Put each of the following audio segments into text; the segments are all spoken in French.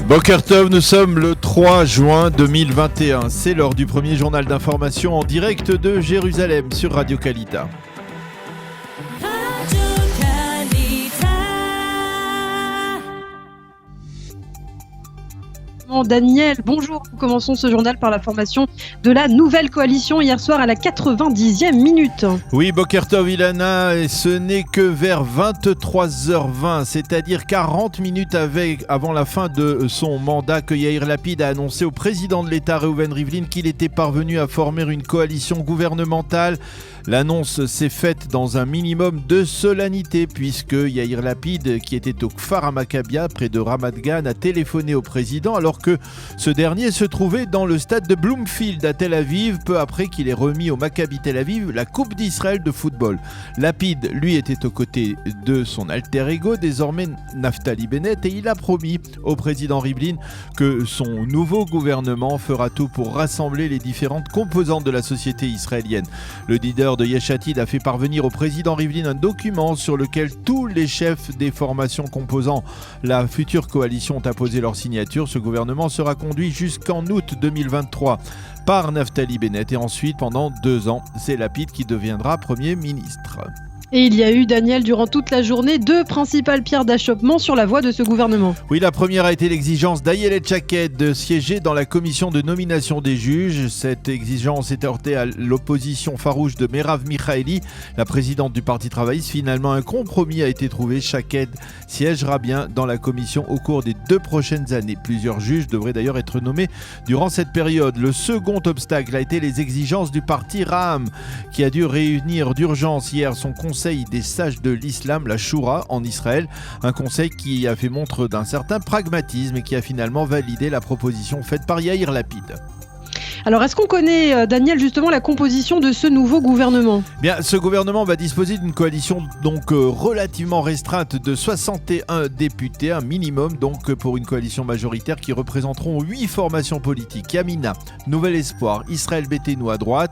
Boker Tov, nous sommes le 3 juin 2021. C'est l'heure du premier journal d'information en direct de Jérusalem sur Radio Kalita. Daniel, bonjour. Nous commençons ce journal par la formation de la nouvelle coalition hier soir à la 90e minute. Oui, Boker Tov Ilana, et ce n'est que vers 23h20, c'est-à-dire 40 minutes avant la fin de son mandat, que Yair Lapid a annoncé au président de l'État, Reuven Rivlin, qu'il était parvenu à former une coalition gouvernementale. L'annonce s'est faite dans un minimum de solennité, puisque Yair Lapid, qui était au Kfar HaMaccabia, près de Ramat Gan, a téléphoné au président alors que ce dernier se trouvait dans le stade de Bloomfield à Tel Aviv, peu après qu'il ait remis au Maccabi Tel Aviv la Coupe d'Israël de football. Lapid, lui, était aux côtés de son alter ego, désormais Naftali Bennett, et il a promis au président Rivlin que son nouveau gouvernement fera tout pour rassembler les différentes composantes de la société israélienne. Le leader de Yesh Atid a fait parvenir au président Rivlin un document sur lequel tous les chefs des formations composant la future coalition ont apposé leur signature. Ce gouvernement sera conduit jusqu'en août 2023 par Naftali Bennett et ensuite pendant 2 ans, c'est Lapid qui deviendra Premier ministre. Et il y a eu, Daniel, durant toute la journée, 2 principales pierres d'achoppement sur la voie de ce gouvernement. Oui, la première a été l'exigence d'Ayelet Shaked de siéger dans la commission de nomination des juges. Cette exigence est heurtée à l'opposition farouche de Merav Michaeli, la présidente du Parti travailliste. Finalement, un compromis a été trouvé. Shaked siégera bien dans la commission au cours des 2 prochaines années. Plusieurs juges devraient d'ailleurs être nommés durant cette période. Le second obstacle a été les exigences du Parti Ra'am, qui a dû réunir d'urgence hier son conseil des sages de l'islam, la Shura, en Israël. Un conseil qui a fait montre d'un certain pragmatisme et qui a finalement validé la proposition faite par Yair Lapid. Alors, est-ce qu'on connaît, Daniel, justement la composition de ce nouveau gouvernement ? Bien, ce gouvernement va disposer d'une coalition donc relativement restreinte de 61 députés, un minimum donc pour une coalition majoritaire qui représenteront 8 formations politiques. Yamina, Nouvel Espoir, Israël Beiteinu à droite,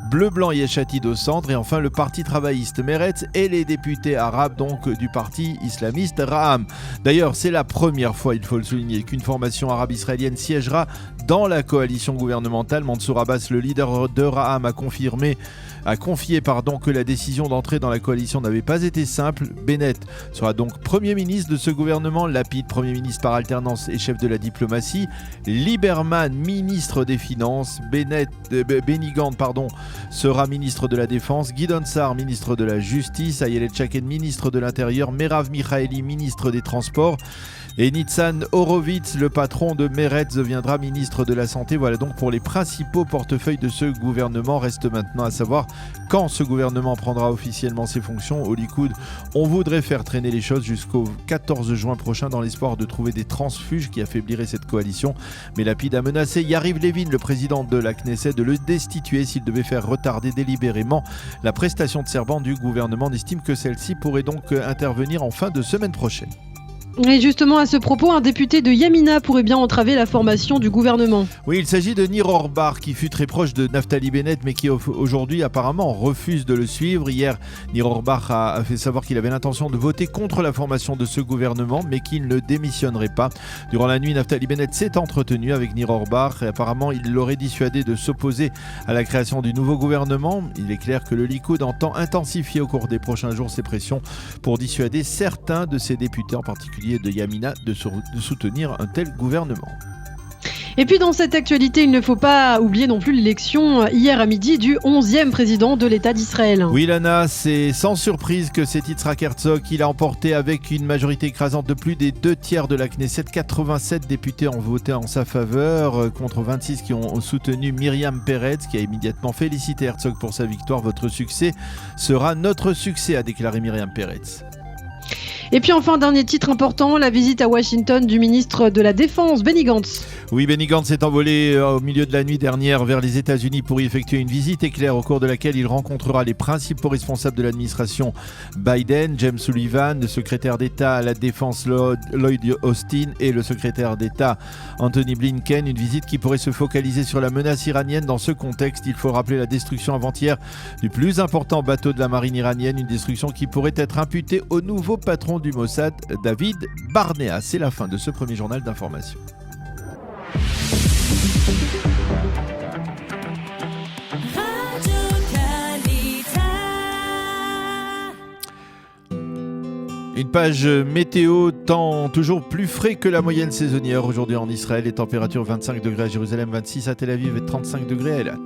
Bleu Blanc Yesh Atid au centre et enfin le Parti travailliste Meretz et les députés arabes donc du parti islamiste Ra'am. D'ailleurs, c'est la première fois, il faut le souligner, qu'une formation arabe israélienne siégera dans la coalition gouvernementale. Mansour Abbas, le leader de Ra'am, a confié que la décision d'entrer dans la coalition n'avait pas été simple. Bennett sera donc Premier ministre de ce gouvernement, Lapid, Premier ministre par alternance et chef de la diplomatie, Lieberman, ministre des Finances, Benny Gantz sera ministre de la Défense, Gideon Sa'ar, ministre de la Justice, Ayelet Shaked, ministre de l'Intérieur, Merav Michaeli, ministre des Transports, et Nitzan Horowitz, le patron de Meretz, deviendra ministre de la Santé. Voilà donc pour les principaux portefeuilles de ce gouvernement. Reste maintenant à savoir quand ce gouvernement prendra officiellement ses fonctions. Au Likoud, on voudrait faire traîner les choses jusqu'au 14 juin prochain dans l'espoir de trouver des transfuges qui affaibliraient cette coalition. Mais Lapid a menacé Yariv Levin, le président de la Knesset, de le destituer s'il devait faire retarder délibérément la prestation de serment du gouvernement. On estime que celle-ci pourrait donc intervenir en fin de semaine prochaine. Et justement, à ce propos, un député de Yamina pourrait bien entraver la formation du gouvernement. Oui, il s'agit de Nir Orbar, qui fut très proche de Naftali Bennett, mais qui aujourd'hui apparemment refuse de le suivre. Hier, Nir Orbar a fait savoir qu'il avait l'intention de voter contre la formation de ce gouvernement, mais qu'il ne démissionnerait pas. Durant la nuit, Naftali Bennett s'est entretenu avec Nir Orbar et apparemment il l'aurait dissuadé de s'opposer à la création du nouveau gouvernement. Il est clair que le Likoud entend intensifier au cours des prochains jours ses pressions pour dissuader certains de ses députés, en particulier de Yamina, de soutenir un tel gouvernement. Et puis dans cette actualité, il ne faut pas oublier non plus l'élection hier à midi du 11e président de l'État d'Israël. Oui, Lana, c'est sans surprise que c'est Yitzhak Herzog qui l'a emporté avec une majorité écrasante de plus des 2/3 de la Knesset. 87 députés ont voté en sa faveur contre 26 qui ont soutenu Myriam Peretz, qui a immédiatement félicité Herzog pour sa victoire. Votre succès sera notre succès, a déclaré Myriam Peretz. Et puis enfin, dernier titre important, la visite à Washington du ministre de la Défense, Benny Gantz. Oui, Benny Gantz s'est envolé au milieu de la nuit dernière vers les États-Unis pour y effectuer une visite éclair au cours de laquelle il rencontrera les principaux responsables de l'administration Biden, James Sullivan, le secrétaire d'État à la Défense Lloyd Austin et le secrétaire d'État Anthony Blinken. Une visite qui pourrait se focaliser sur la menace iranienne. Dans ce contexte, il faut rappeler la destruction avant-hier du plus important bateau de la marine iranienne, une destruction qui pourrait être imputée au nouveau patron du Mossad, David Barnea. C'est la fin de ce premier journal d'information. Une page météo, temps toujours plus frais que la moyenne saisonnière aujourd'hui en Israël. Les températures 25 degrés à Jérusalem, 26 à Tel Aviv et 35 degrés à Eilat.